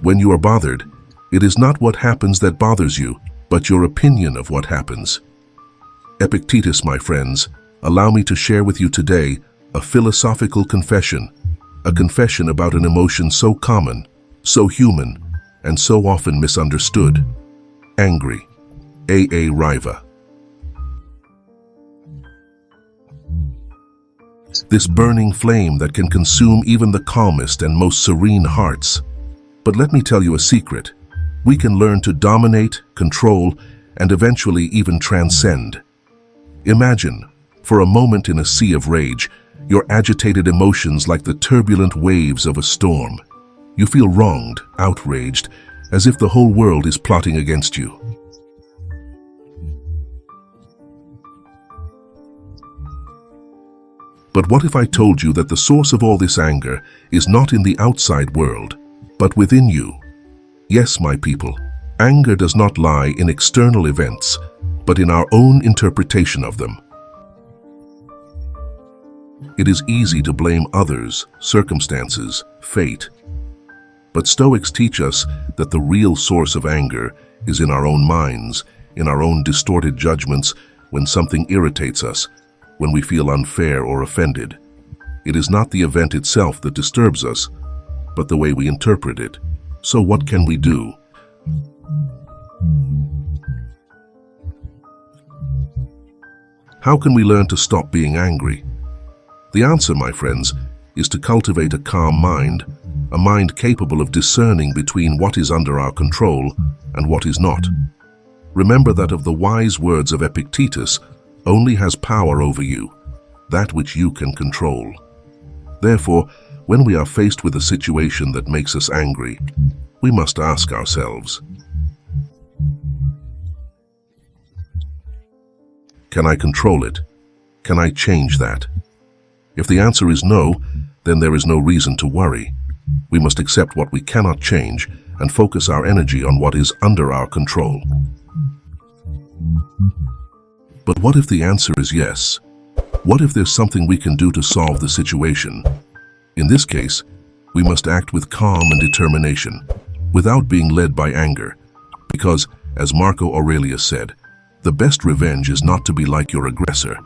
When you are bothered, it is not what happens that bothers you, but your opinion of what happens. Epictetus, my friends, allow me to share with you today a philosophical confession, a confession about an emotion so common, so human, and so often misunderstood. Angry. A. Riva. This burning flame that can consume even the calmest and most serene hearts. But let me tell you a secret. We can learn to dominate, control, and eventually even transcend. Imagine, for a moment in a sea of rage, your agitated emotions like the turbulent waves of a storm. You feel wronged, outraged, as if the whole world is plotting against you. But what if I told you that the source of all this anger is not in the outside world, but within you? Yes, my people, anger does not lie in external events, but in our own interpretation of them. It is easy to blame others, circumstances, fate. But Stoics teach us that the real source of anger is in our own minds, in our own distorted judgments when something irritates us, when we feel unfair or offended. It is not the event itself that disturbs us, but the way we interpret it. So what can we do? How can we learn to stop being angry? The answer, my friends, is to cultivate a calm mind, a mind capable of discerning between what is under our control and what is not. Remember that of the wise words of Epictetus only has power over you, that which you can control. Therefore, when we are faced with a situation that makes us angry, we must ask ourselves, can I control it? Can I change that? If the answer is no, then there is no reason to worry. We must accept what we cannot change and focus our energy on what is under our control. But what if the answer is yes? What if there's something we can do to solve the situation? In this case, we must act with calm and determination, without being led by anger, because, as Marco Aurelius said, the best revenge is not to be like your aggressor.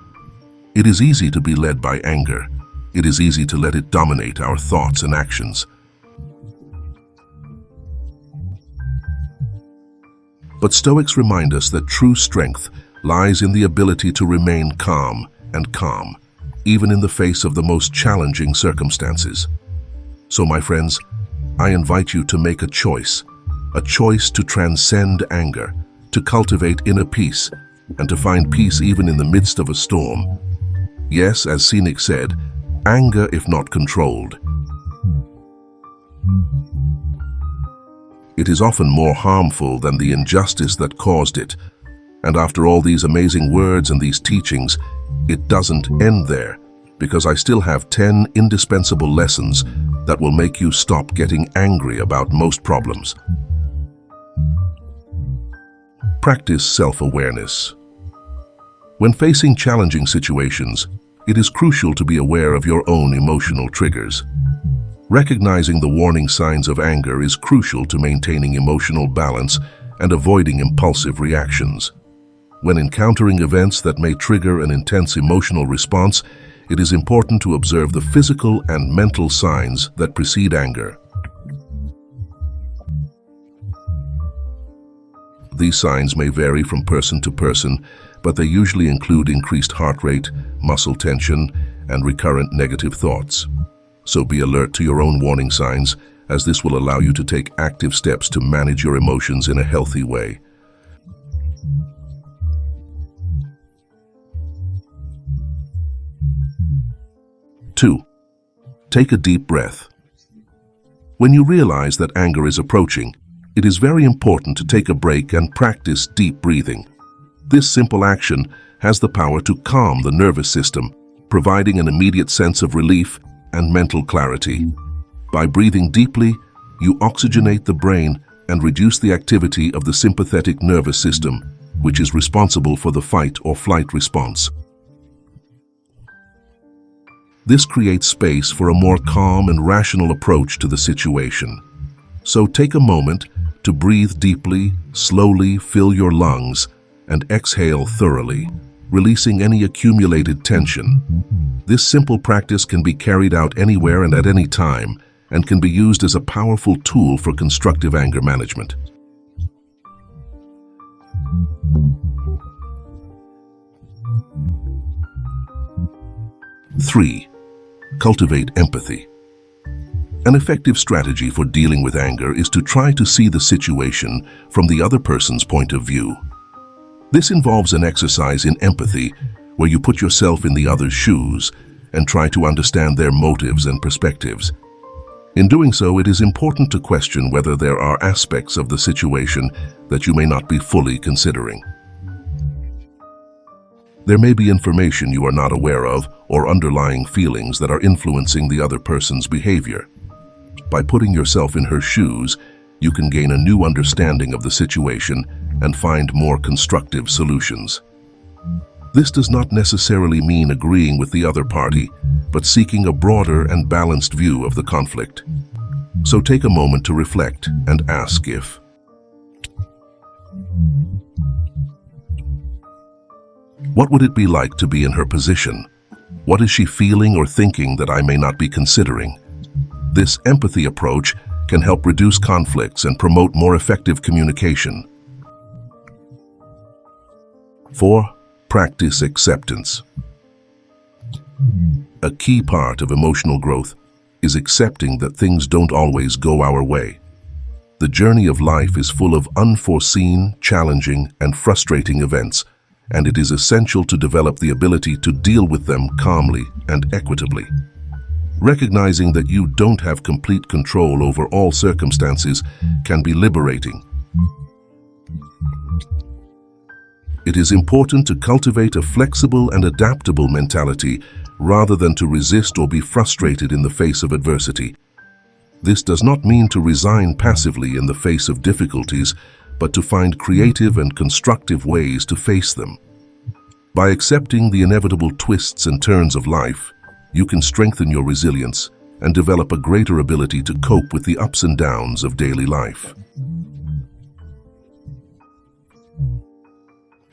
It is easy to be led by anger. It is easy to let it dominate our thoughts and actions. But Stoics remind us that true strength lies in the ability to remain calm, even in the face of the most challenging circumstances. So, my friends, I invite you to make a choice to transcend anger, to cultivate inner peace, and to find peace even in the midst of a storm. Yes, as Seneca said, anger if not controlled. It is often more harmful than the injustice that caused it. And after all these amazing words and these teachings, it doesn't end there, because I still have 10 indispensable lessons that will make you stop getting angry about most problems. Practice self-awareness. When facing challenging situations, it is crucial to be aware of your own emotional triggers. Recognizing the warning signs of anger is crucial to maintaining emotional balance and avoiding impulsive reactions. When encountering events that may trigger an intense emotional response, it is important to observe the physical and mental signs that precede anger. These signs may vary from person to person, but they usually include increased heart rate, muscle tension, and recurrent negative thoughts. So be alert to your own warning signs, as this will allow you to take active steps to manage your emotions in a healthy way. Two, take a deep breath. When you realize that anger is approaching, it is very important to take a break and practice deep breathing. This simple action has the power to calm the nervous system, providing an immediate sense of relief and mental clarity. By breathing deeply, you oxygenate the brain and reduce the activity of the sympathetic nervous system, which is responsible for the fight or flight response. This creates space for a more calm and rational approach to the situation. So take a moment to breathe deeply, slowly fill your lungs, and exhale thoroughly, releasing any accumulated tension. This simple practice can be carried out anywhere and at any time, and can be used as a powerful tool for constructive anger management. 3. Cultivate empathy. An effective strategy for dealing with anger is to try to see the situation from the other person's point of view. This involves an exercise in empathy where you put yourself in the other's shoes and try to understand their motives and perspectives. In doing so, it is important to question whether there are aspects of the situation that you may not be fully considering. There may be information you are not aware of or underlying feelings that are influencing the other person's behavior. By putting yourself in her shoes, you can gain a new understanding of the situation and find more constructive solutions. This does not necessarily mean agreeing with the other party, but seeking a broader and balanced view of the conflict. So take a moment to reflect and ask if what would it be like to be in her position? What is she feeling or thinking that I may not be considering? This empathy approach can help reduce conflicts and promote more effective communication. 4. Practice acceptance. A key part of emotional growth is accepting that things don't always go our way. The journey of life is full of unforeseen, challenging, and frustrating events, and it is essential to develop the ability to deal with them calmly and equitably. Recognizing that you don't have complete control over all circumstances can be liberating. It is important to cultivate a flexible and adaptable mentality rather than to resist or be frustrated in the face of adversity. This does not mean to resign passively in the face of difficulties, but to find creative and constructive ways to face them. By accepting the inevitable twists and turns of life, you can strengthen your resilience and develop a greater ability to cope with the ups and downs of daily life.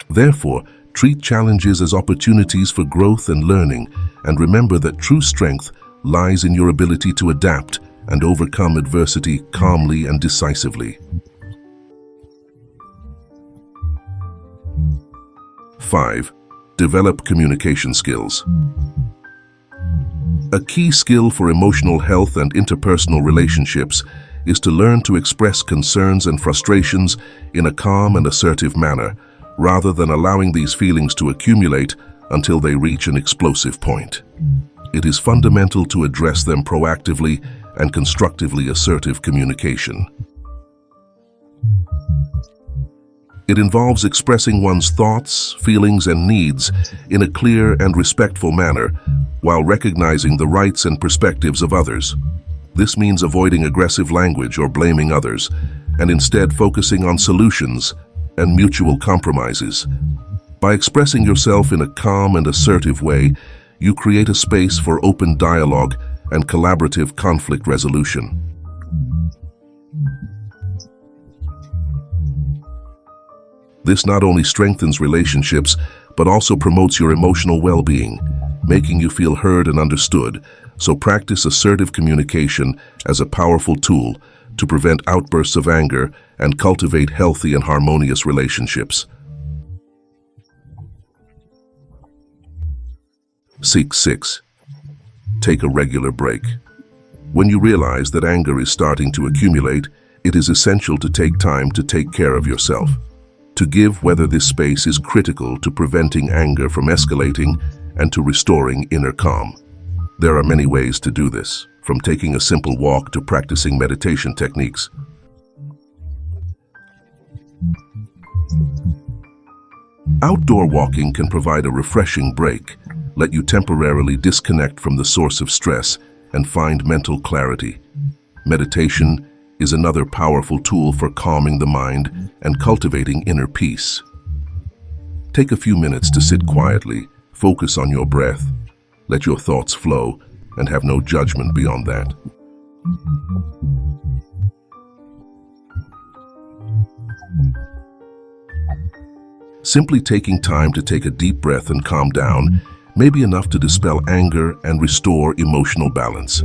Therefore, treat challenges as opportunities for growth and learning, and remember that true strength lies in your ability to adapt and overcome adversity calmly and decisively. 5. Develop communication skills. A key skill for emotional health and interpersonal relationships is to learn to express concerns and frustrations in a calm and assertive manner, rather than allowing these feelings to accumulate until they reach an explosive point. It is fundamental to address them proactively and constructively. Assertive communication. It involves expressing one's thoughts, feelings, and needs in a clear and respectful manner while recognizing the rights and perspectives of others. This means avoiding aggressive language or blaming others, and instead focusing on solutions and mutual compromises. By expressing yourself in a calm and assertive way, you create a space for open dialogue and collaborative conflict resolution. This not only strengthens relationships, but also promotes your emotional well-being, making you feel heard and understood. So practice assertive communication as a powerful tool to prevent outbursts of anger and cultivate healthy and harmonious relationships. 6. Take a regular break. When you realize that anger is starting to accumulate, it is essential to take time to take care of yourself. To give whether this space is critical to preventing anger from escalating and to restoring inner calm. There are many ways to do this, from taking a simple walk to practicing meditation techniques. Outdoor walking can provide a refreshing break, let you temporarily disconnect from the source of stress and find mental clarity. Meditation is another powerful tool for calming the mind and cultivating inner peace. Take a few minutes to sit quietly, focus on your breath, let your thoughts flow, and have no judgment beyond that. Simply taking time to take a deep breath and calm down may be enough to dispel anger and restore emotional balance.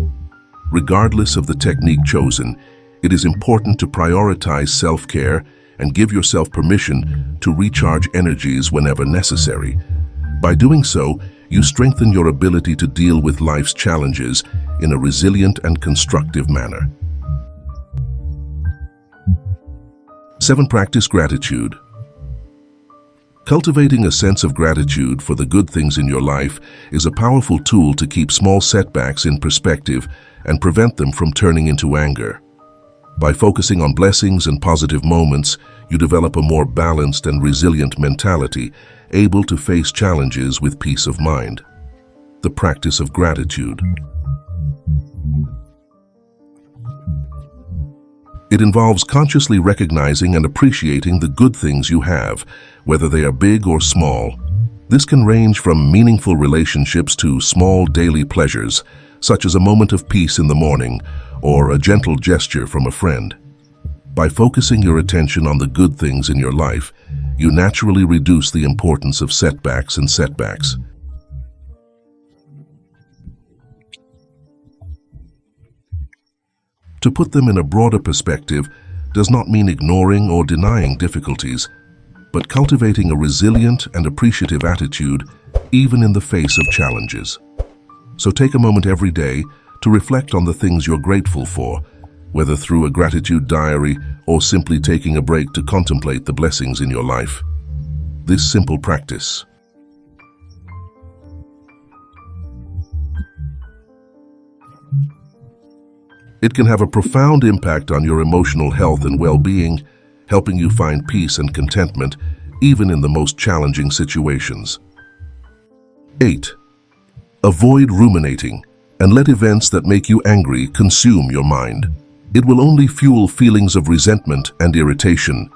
Regardless of the technique chosen, it is important to prioritize self-care and give yourself permission to recharge energies whenever necessary. By doing so, you strengthen your ability to deal with life's challenges in a resilient and constructive manner. 7. Practice gratitude. Cultivating a sense of gratitude for the good things in your life is a powerful tool to keep small setbacks in perspective and prevent them from turning into anger. By focusing on blessings and positive moments, you develop a more balanced and resilient mentality, able to face challenges with peace of mind. The practice of gratitude. It involves consciously recognizing and appreciating the good things you have, whether they are big or small. This can range from meaningful relationships to small daily pleasures, such as a moment of peace in the morning or a gentle gesture from a friend. By focusing your attention on the good things in your life, you naturally reduce the importance of setbacks and setbacks. To put them in a broader perspective does not mean ignoring or denying difficulties, but cultivating a resilient and appreciative attitude even in the face of challenges. So take a moment every day to reflect on the things you're grateful for, whether through a gratitude diary or simply taking a break to contemplate the blessings in your life. This simple practice it can have a profound impact on your emotional health and well-being, helping you find peace and contentment even in the most challenging situations. 8. Avoid ruminating and let events that make you angry consume your mind. It will only fuel feelings of resentment and irritation.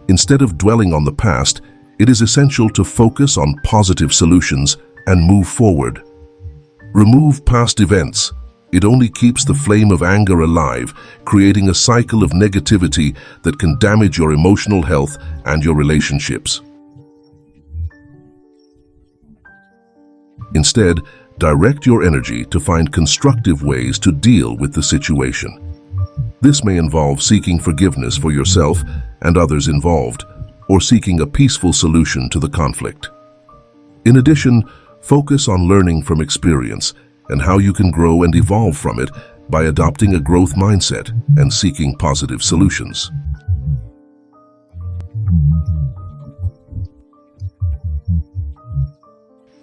Instead of dwelling on the past, it is essential to focus on positive solutions and move forward. Remove past events. It only keeps the flame of anger alive, creating a cycle of negativity that can damage your emotional health and your relationships. Instead, direct your energy to find constructive ways to deal with the situation. This may involve seeking forgiveness for yourself and others involved, or seeking a peaceful solution to the conflict. In addition, focus on learning from experience and how you can grow and evolve from it by adopting a growth mindset and seeking positive solutions.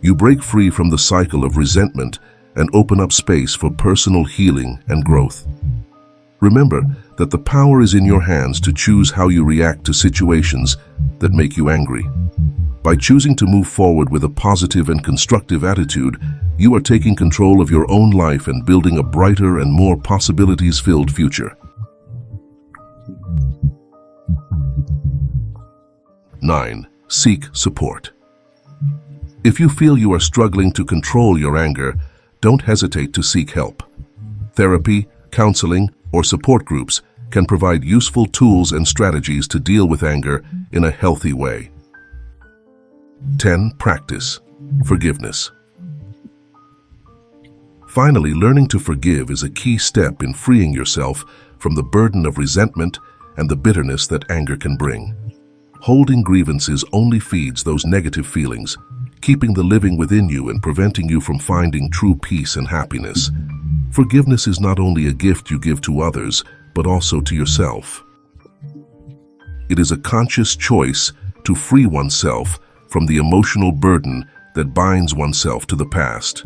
You break free from the cycle of resentment and open up space for personal healing and growth. Remember that the power is in your hands to choose how you react to situations that make you angry. By choosing to move forward with a positive and constructive attitude, you are taking control of your own life and building a brighter and more possibilities-filled future. 9. Seek support. If you feel you are struggling to control your anger, don't hesitate to seek help. Therapy, counseling, or support groups can provide useful tools and strategies to deal with anger in a healthy way. 10. Practice forgiveness. Finally, learning to forgive is a key step in freeing yourself from the burden of resentment and the bitterness that anger can bring. Holding grievances only feeds those negative feelings, keeping the living within you and preventing you from finding true peace and happiness. Forgiveness is not only a gift you give to others, but also to yourself. It is a conscious choice to free oneself from the emotional burden that binds oneself to the past.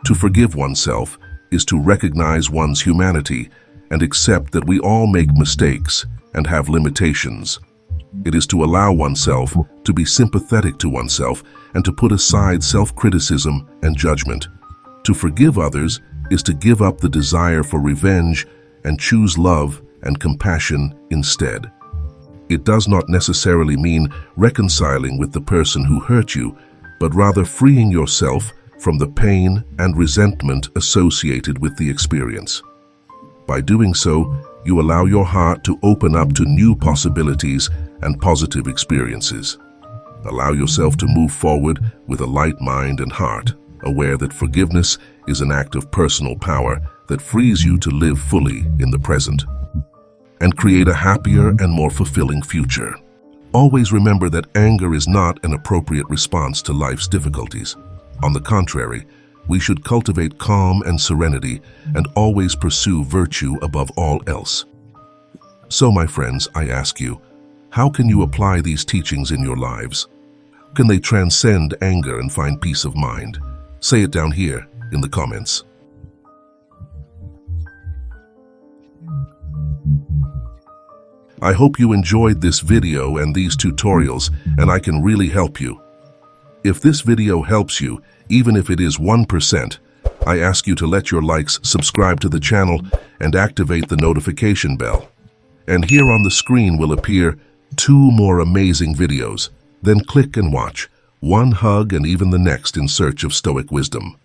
To forgive oneself is to recognize one's humanity and accept that we all make mistakes and have limitations. It is to allow oneself to be sympathetic to oneself and to put aside self-criticism and judgment. To forgive others is to give up the desire for revenge and choose love and compassion instead. It does not necessarily mean reconciling with the person who hurt you, but rather freeing yourself from the pain and resentment associated with the experience. By doing so, you allow your heart to open up to new possibilities and positive experiences. Allow yourself to move forward with a light mind and heart, aware that forgiveness is an act of personal power that frees you to live fully in the present and create a happier and more fulfilling future. Always remember that anger is not an appropriate response to life's difficulties. On the contrary, we should cultivate calm and serenity and always pursue virtue above all else. So, my friends, I ask you, how can you apply these teachings in your lives? Can they transcend anger and find peace of mind? Say it down here in the comments. I hope you enjoyed this video and these tutorials, and I can really help you. If this video helps you, even if it is 1%, I ask you to let your likes, subscribe to the channel, and activate the notification bell. And here on the screen will appear 2 more amazing videos. Then click and watch. One hug and even the next in search of Stoic wisdom.